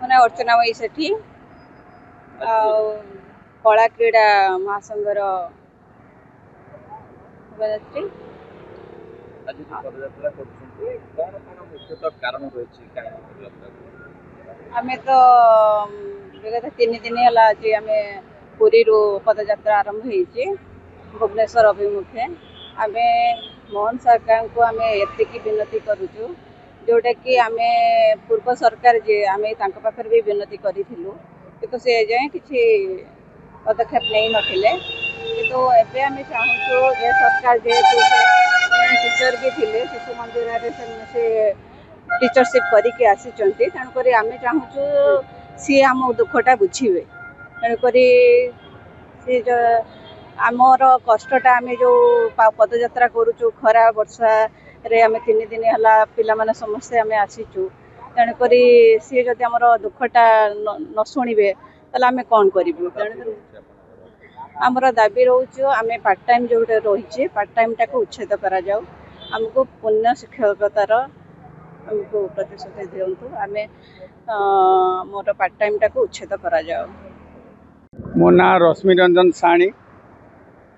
ମାନେ अर्चनामयी सेठी कला क्रीड़ा महासंघर सभानेत्री। आम तो विगत 3 दिन है आज आम पुरी पदयात्रा आरंभ हो भुवनेश्वर अभिमुखे। आम मोहन सरकार को आम एतिकी विनती करुचु जोटा कि आम पूर्व सरकार जे आम पाखर भी विनती करूँ कि से जाए किसी पदक्षेप नहीं नथिले किंतु एबे आम चाहूँ ए सरकार जेहेतु टीचर भी थिले शिशु मंदिर से टीचरशिप करके आसी तेणुक आम चाहूँ सी आम दुखटा बुझे तेणुक सी आमर कष्टटा आम जो पदयात्रा करुचु खरा वर्षा रे आम 3 दिन है पिला माने समस्ते आम आसीचु तेणुक सी जदि आमर दुखटा न शुणे ताले आम कौन करूँ। आमर दाबी रोचु आम पार्ट टाइम जो रही पार्ट टाइम टाक उच्छेद करा जाऊ आमको पुण्य शिक्षकतार आमको प्रतिश्रुति दिंतु आम मोर पार्ट टाइम टाक उच्छेद करा जाऊ। मो ना रश्मि रंजन साणी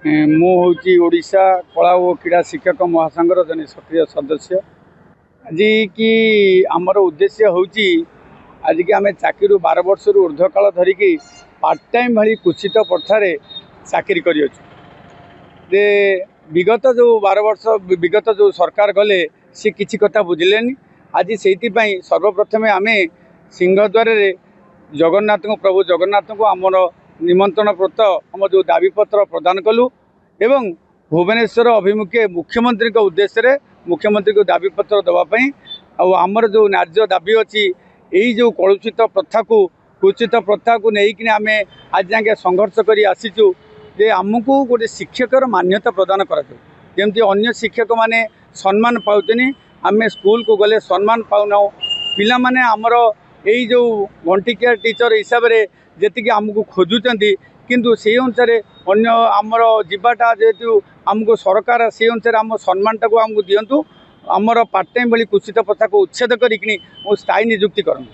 मु हूँ ओडिशा कला और क्रीड़ा शिक्षक महासंघर जन सक्रिय सदस्य। आज कि आमर उद्देश्य हूँ आज कि आम चाकरी 12 वर्ष ऊर्ध्व काल धरिकी पार्ट टाइम भाई कुचित प्रथार चाकरी कर विगत जो 12 वर्ष विगत जो सरकार गले सी किसी कथा बुझिले। आज से सर्वप्रथम आम सिंहद्वार जगन्नाथ को प्रभु जगन्नाथ को आमर निमंत्रण पत्र आम जो दाबीपत्र प्रदान कलु एवं भुवनेश्वर अभिमुखे मुख्यमंत्री को उद्देश्य मुख्यमंत्री को दाबीपत्र देवाई आमर जो न्याय दाबी अच्छी यही जो कलुषित प्रथा को कुचित प्रथा को लेकिन आम आज जाके संघर्ष कर आसीचु जे आमको गोटे शिक्षकर मान्यता प्रदान करमती अन्य शिक्षक माने सम्मान पाउनी आम स्कूल को गले सम्मान पाऊना पिला माने आमर यही जो घंटिकिया टीचर हिसाब से जी आमको खोजुंट किंतु से अनुसार अन्य आमर जीवाटा जेहेतु आमको सरकार से अनुसार आम सम्मानटा को आमको दिंतु आमर पार्ट टाइम भाई कुचित प्रथा को उच्छेद करी स्थायी निजुक्ति करूँ।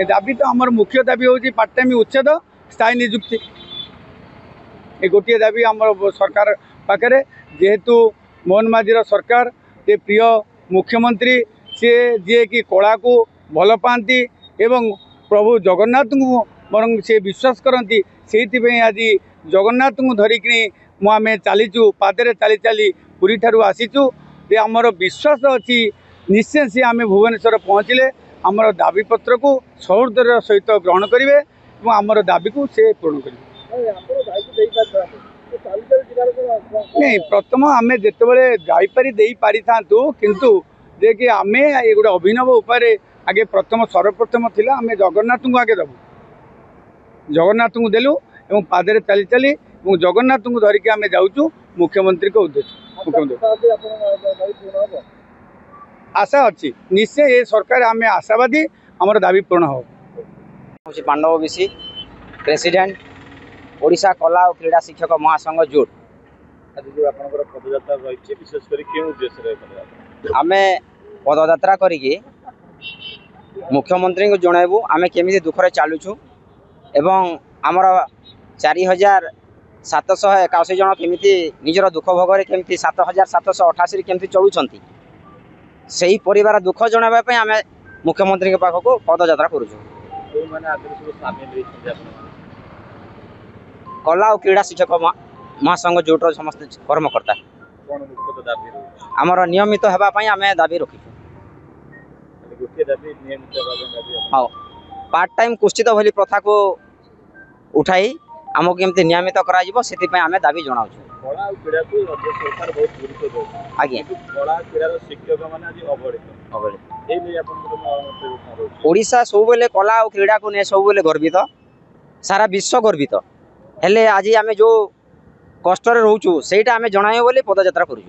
दाबी तो आमर मुख्य दाबी हूँ पार्ट टाइम उच्छेद स्थायी निजुक्ति ये गोटे दाबी आमर सरकार पाखे जेहेतु मोहन माझीर सरकार ये प्रिय मुख्यमंत्री सी जी कि कला को भल पाती एवं प्रभु जगन्नाथ को बरं से विश्वास करती से आज जगन्नाथ को धरिकी आम चलीचु पादे चली चली पुरी ठारू आसीचु ये आमर विश्वास अच्छी निश्चय से आम भुवनेश्वर पहुँचले आमर दाबीपत्र को सौहृदय सहित ग्रहण करेंगे और आमर दाबी को से पूर्ण करेंगे। नहीं प्रथम आम जिते जापारी पारि था किंतु जे कि आम ये गोटे अभिनव उपाय आगे प्रथम सर्वप्रथम थिला आम जगन्नाथ को आगे देवु जगन्नाथ को देलु एवं पादे चली चली जगन्नाथ को धरिकी आम जाऊँ मुख्यमंत्री को उद्देश्य आशा अच्छी निश्चय ये सरकार आम आशावादी आमर दाबी पूर्ण हो। पांडव विशी प्रेसिडेंट ओडिशा कला और क्रीड़ा शिक्षक महासंघ जोड़ आम पदयात्रा करी मुख्यमंत्री को जनइबू आम केमी दुखरे चलुचु एवं आमर 4781 जन केमी निजर दुख भोग केमी 7788 केमी चलुंट से ही परिवार दुख जनवाई आम मुख्यमंत्री के पाखक पदयात्रा करुचु। कला और क्रीड़ा शिक्षक महासंघ जोटर समस्त कर्मकर्ता आमर नियमित होगापाई आम दाबी रखी हाँ पार्ट टाइम कुश्चित भली प्रथा को उठाई आमको केमती नियमित कर आम दाबी जनाऊँ। ओडिशा सब बेले कला और क्रीड़ा को नहीं सब बेले गर्वित सारा विश्व गर्वित हेले आज आम जो कष्ट रोचु से आम जन पदयात्रा करूँ।